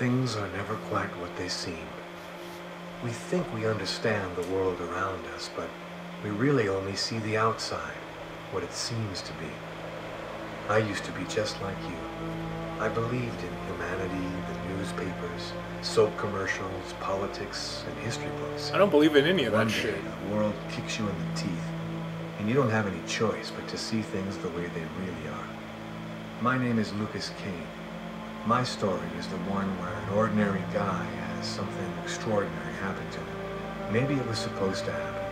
Things are never quite what they seem. We think we understand the world around us, but we really only see the outside, what it seems to be. I used to be just like you. I believed in humanity, the newspapers, soap commercials, politics, and history books. I don't believe in any of that One day, shit. the world kicks you in the teeth, and you don't have any choice but to see things the way they really are. My name is Lucas Kane. My story is the one where an ordinary guy has something extraordinary happen to him. Maybe it was supposed to happen.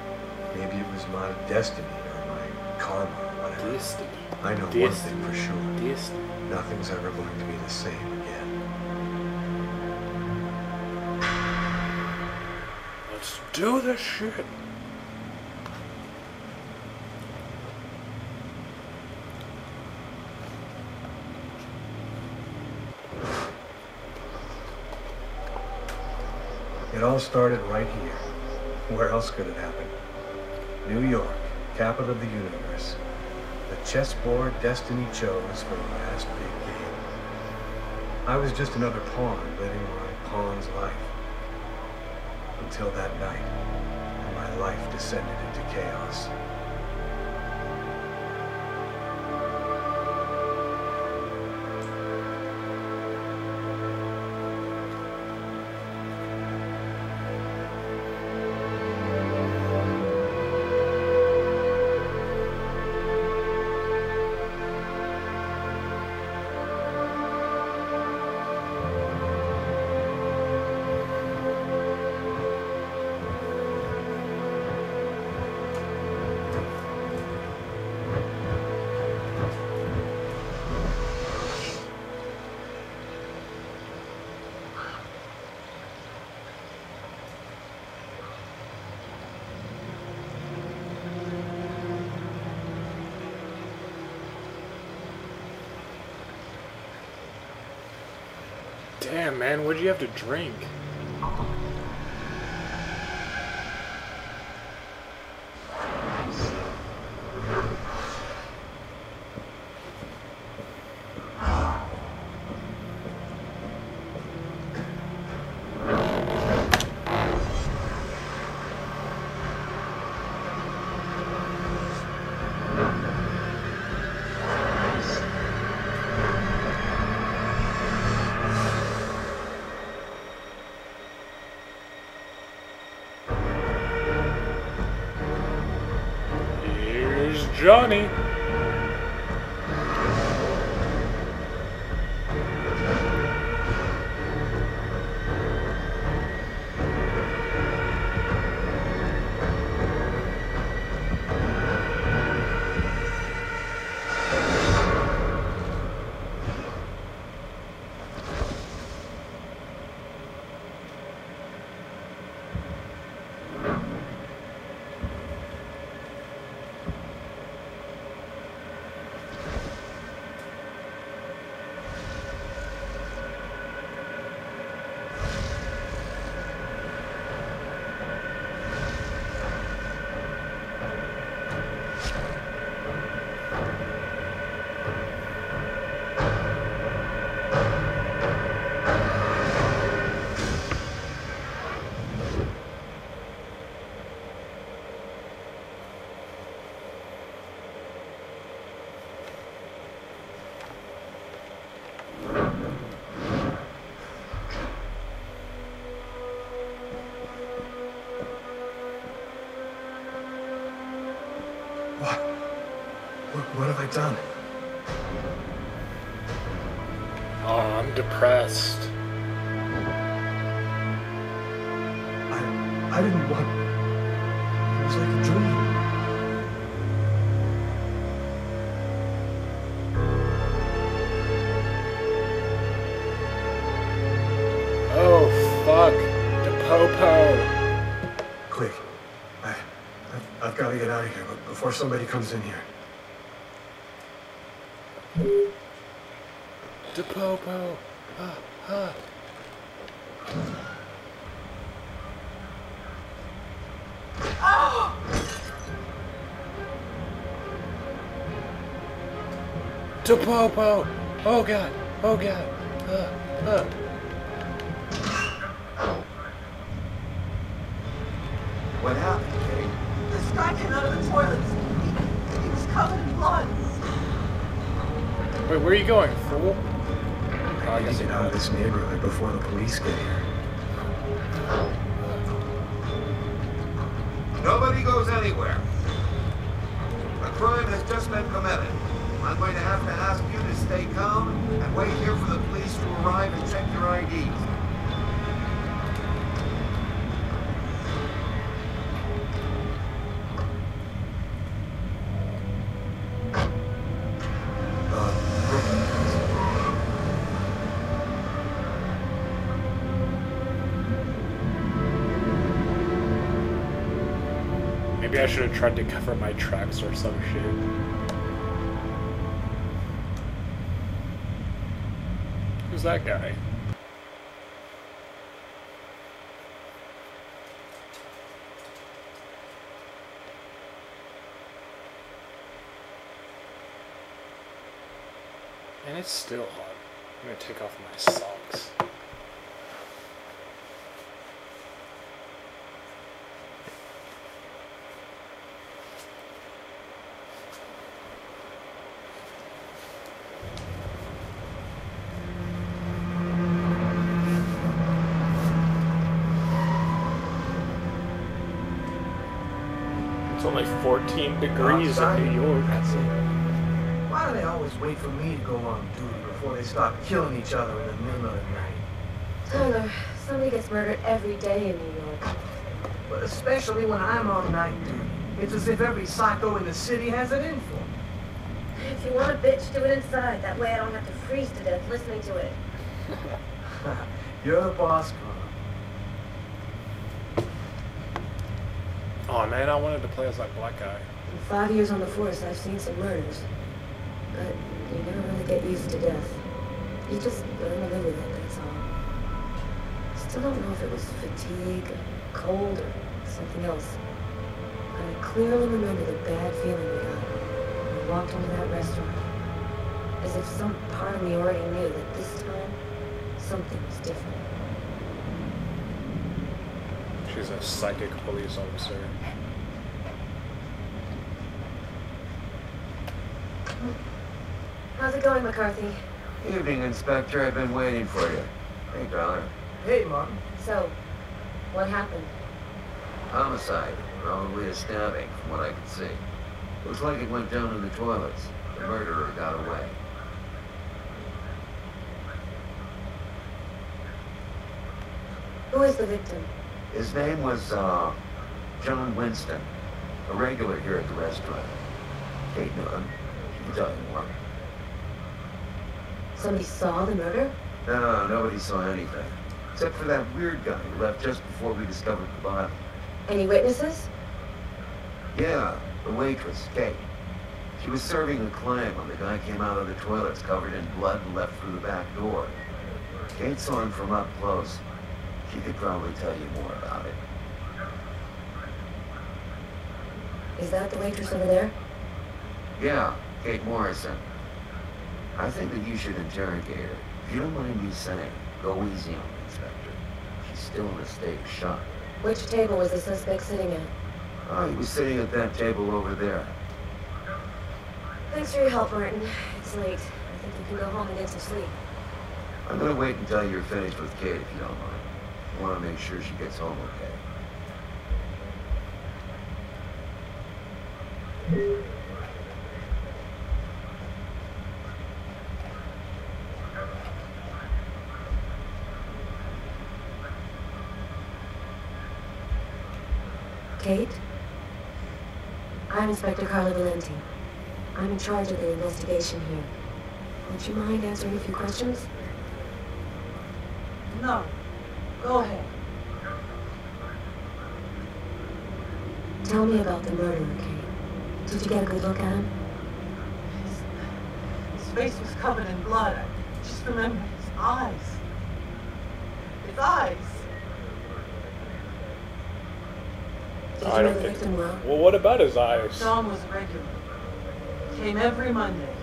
Maybe it was my destiny or my karma or whatever. Destiny. I know one thing for sure. Destiny. Nothing's ever going to be the same again. Let's do this shit. It all started right here. Where else could it happen? New York, capital of the universe. The chessboard destiny chose for the last big game. I was just another pawn living my pawn's life. Until that night, when my life descended into chaos. Damn, man, what'd you have to drink? Johnny. What have I done? Oh, I'm depressed. I didn't want... It was like a dream. Oh, fuck. The popo. Quick. I've got to get out of here before somebody comes in here. The popo. The popo. Oh god. Oh god. What happened, Kate? This guy came out of the toilets. He was covered in blood. Wait, where are you going, fool? Oh, I I need guess to get out of this neighborhood before the police get here. Nobody goes anywhere. A crime has just been committed. I'm going to have to ask you to stay calm and wait here for the police to arrive and check your IDs. Maybe I should have tried to cover my tracks or some shit. Who's that guy? And it's still hot. I'm gonna take off my socks. It's only 14 degrees in New York. That's it. Why do they always wait for me to go on duty before they start killing each other in the middle of the night? Tyler, somebody gets murdered every day in New York. But especially when I'm on night duty. It's as if every psycho in the city has it in for me. If you want a bitch, do it inside. That way I don't have to freeze to death listening to it. You're the boss, Connor. Oh man, I wanted to play as that black guy. In 5 years on the force, I've seen some murders. But you never really get used to death. You just learn to live with it, that's all. Still don't know if it was fatigue, or cold, or something else. But I clearly remember the bad feeling we got when we walked into that restaurant. As if some part of me already knew that this time, something was different. She's a psychic police officer. How's it going, McCarthy? Evening, Inspector. I've been waiting for you. Hey, Dollar. Hey, Martin. So, what happened? Homicide. Probably a stabbing, from what I can see. Looks like it went down in the toilets. The murderer got away. Who is the victim? His name was, John Winston. A regular here at the restaurant. Kate knew him. She can tell you more. Somebody saw the murder? No, nobody saw anything. Except for that weird guy who left just before we discovered the body. Any witnesses? Yeah, the waitress, Kate. She was serving a clam when the guy came out of the toilets covered in blood and left through the back door. Kate saw him from up close. She could probably tell you more about it. Is that the waitress over there? Yeah, Kate Morrison. I think that you should interrogate her. If you don't mind me saying, go easy on the Inspector. She's still in a state of shock. Which table was the suspect sitting at? Oh, he was sitting at that table over there. Thanks for your help, Martin. It's late. I think you can go home and get some sleep. I'm gonna wait until you're finished with Kate, if you don't mind. I want to make sure she gets home okay. Kate? I'm Inspector Carla Valenti. I'm in charge of the investigation here. Would you mind answering a few questions? No. Go ahead. Tell me about the murderer, Kate. Did you get a good look at him? His face was covered in blood. I just remember his eyes. His eyes. Did I you know don't the think. victim well? Well, what about his eyes? John was regular. Came every Monday.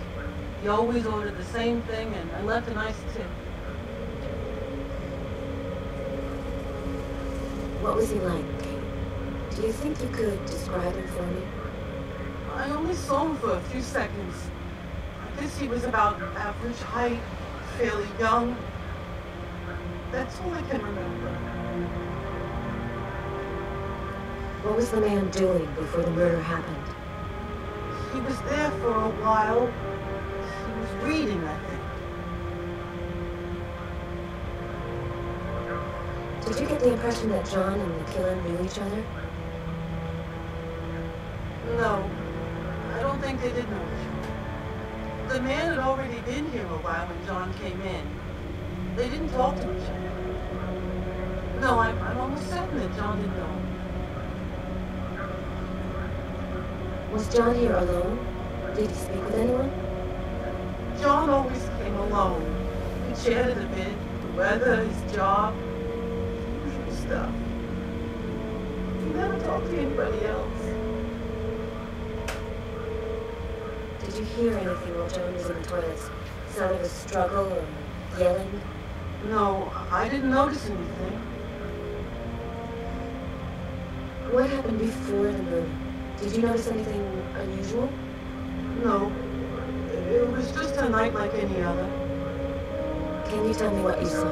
He always ordered the same thing, and I left a nice tip. What was he like, Kate? Did Do you think you could describe him for me? I only saw him for a few seconds. I guess he was about average height, fairly young. That's all I can remember. What was the man doing before the murder happened? He was there for a while. He was reading, I think. Did you get the impression that John and the killer knew each other? No, I don't think they did know each other. The man had already been here a while when John came in. They didn't talk to each other. No, I'm almost certain that John didn't know him. Was John here alone? Did he speak with anyone? John always came alone. We chatted a bit, the weather, his job, usual stuff. He never talked to anybody else. Did you hear anything while John was in the toilets? Sound of a struggle or yelling? No, I didn't notice anything. What happened before the murder? Did you notice anything unusual? No, it was just a night like any other. Can you tell me what you saw?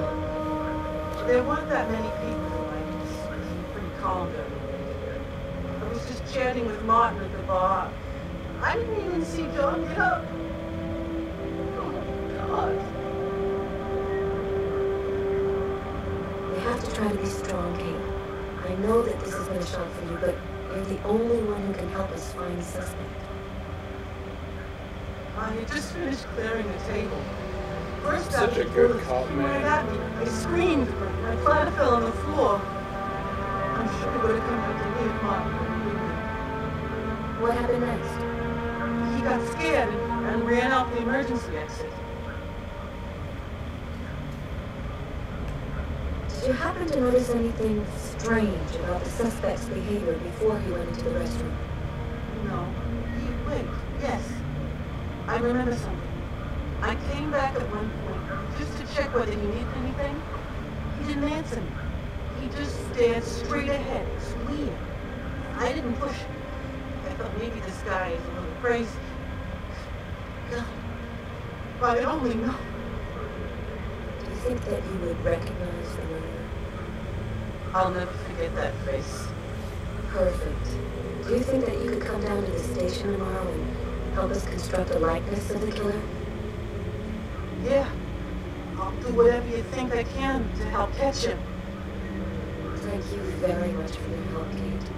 There weren't that many people tonight. It was pretty calm during the day. I was just chatting with Martin at the bar. I didn't even see John get up. Oh my God. We have to try to be strong, Kate. I know that this has been a shock for you, but you're the only one who can help us find the suspect. I had just finished clearing the table. First Such out a the good bullets cop, flew right man. at me. I screamed. My platter fell on the floor. I'm sure he would have come out to me if Martin hadn't been there. What happened next? He got scared and ran out the emergency exit. Did you happen to notice anything strange about the suspect's behavior before he went into the restroom? No. Wait, yes. I remember something. I came back at one point just to check whether he needed anything. He didn't answer me. He just stared straight ahead. It's weird. I didn't push him. I thought maybe this guy is a little crazy. God, if I only know. Do you think that you would recognize the murderer? I'll never forget that face. Perfect. Do you think that you could come down to the station tomorrow and help us construct a likeness of the killer? Yeah. I'll do whatever you think I can to help catch him. Thank you very much for your help, Kate.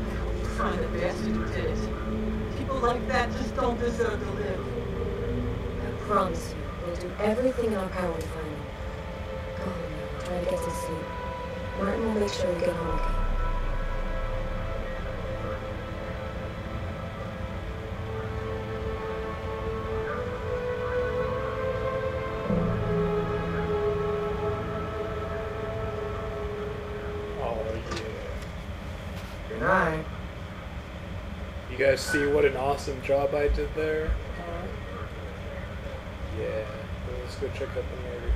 I hope you find the bastard who did it. People like that just don't deserve to live. I promise you, we'll do everything in our power to find him. Go home now. Try to get some sleep. Martin will make sure you get home okay. Good night. You guys see what an awesome job I did there? Yeah. Let's go check out the murder.